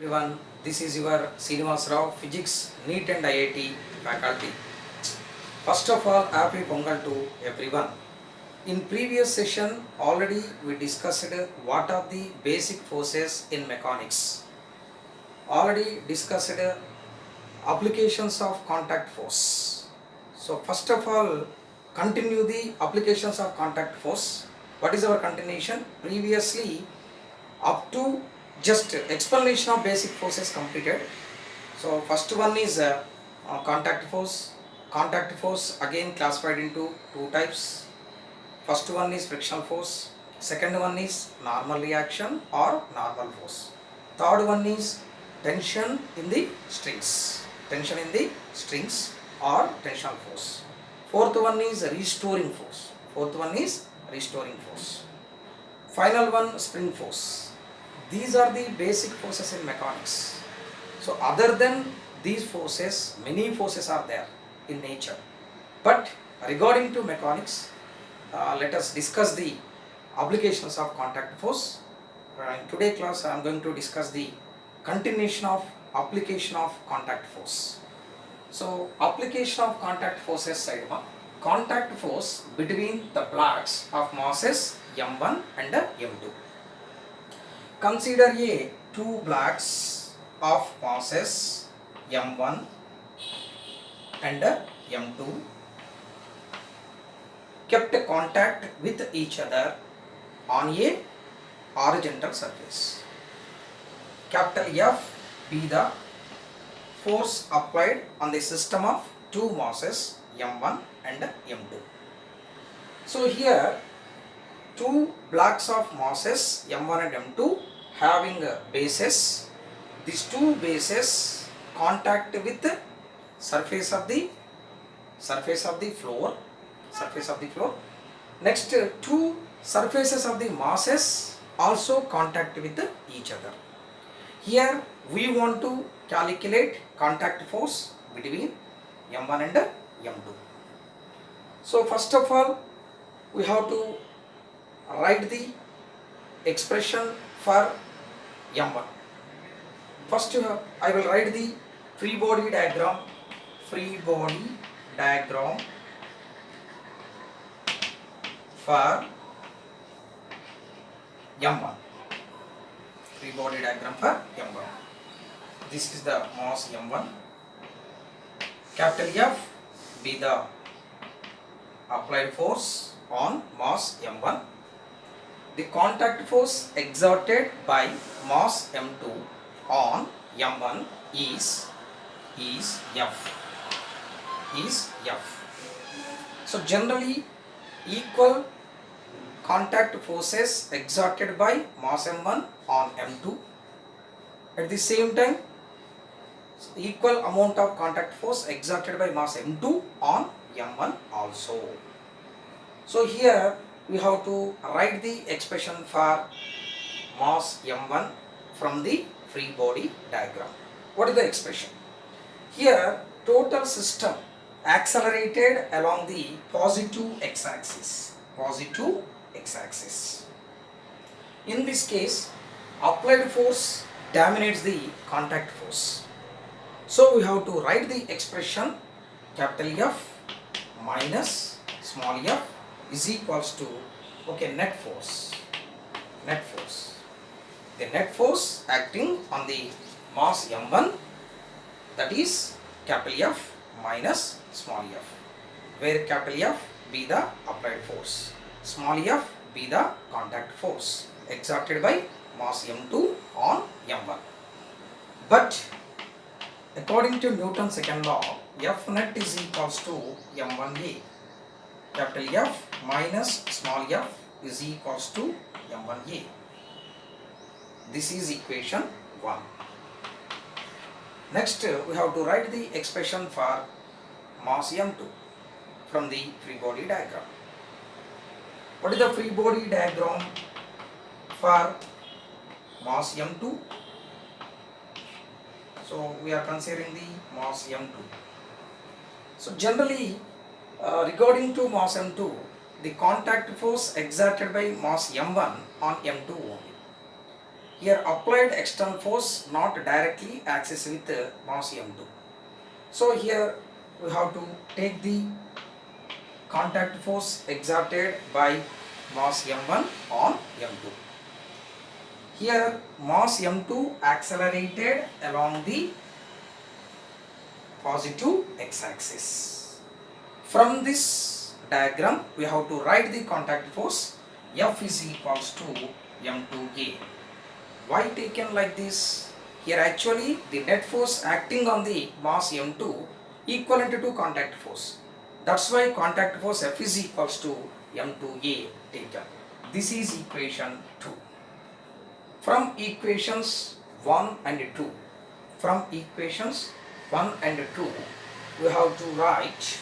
Everyone, this is your Srinivas Rao, Physics, NEET and IIT faculty. First of all, happy Pongal to everyone. In previous session, already we discussed what are the basic forces in mechanics. Already discussed applications of contact force. So first of all, continue the applications of contact force. What is our continuation? Previously, up to just explanation of basic forces completed. So first one is contact force. Contact force again classified into two types. First one is frictional force. Second one is normal reaction or normal force. Third one is tension in the strings. Tension in the strings or tensional force. Fourth one is restoring force. Fourth one is restoring force. Final one, spring force. These are the basic forces in mechanics. So other than these forces, many forces are there in nature. But regarding to mechanics, let us discuss the applications of contact force. In today's class, I am going to discuss the continuation of application of contact force. So application of contact forces side 1. Contact force between the blocks of masses m1 and m2. Consider two blocks of masses m1 and m2 kept contact with each other on a horizontal surface. Capital F be the force applied on the system of two masses m1 and m2. So here two blocks of masses m1 and m2 having bases. These two bases contact with the surface of the floor. Next, two surfaces of the masses also contact with each other. Here we want to calculate contact force between m1 and m2. So first of all, we have to write the expression for m1. First I will write the free body diagram for m1. Free body diagram for m1. This is the mass m1. Capital F be the applied force on mass m1. The contact force exerted by mass m2 on m1 is F. So generally equal contact forces exerted by mass m1 on m2. At the same time, equal amount of contact force exerted by mass m2 on m1 also. So here we have to write the expression for mass m1 from the free body diagram. What is the expression? Here total system accelerated along the positive x-axis. In this case, applied force dominates the contact force. So we have to write the expression capital F minus small f is equals to net force. The net force acting on the mass m1, that is capital F minus small f, where capital F be the applied force, small f be the contact force exerted by mass m2 on m1. But according to Newton's second law, F net is equals to m1a. Capital F minus small f is equals to m1a. This is equation 1. Next, we have to write the expression for mass m2 from the free body diagram. What is the free body diagram for mass m2? So we are considering the mass m2. So generally, regarding to mass m2, the contact force exerted by mass m1 on m2 only. Here applied external force not directly acts with mass m2. So here we have to take the contact force exerted by mass m1 on m2. Here mass m2 accelerated along the positive x-axis. From this diagram we have to write the contact force. F is equals to m2a. Why taken like this? Here actually the net force acting on the mass m2 equivalent to contact force. That's why contact force F is equals to m2a taken. This is equation 2. From equations 1 and 2, from equations 1 and 2, we have to write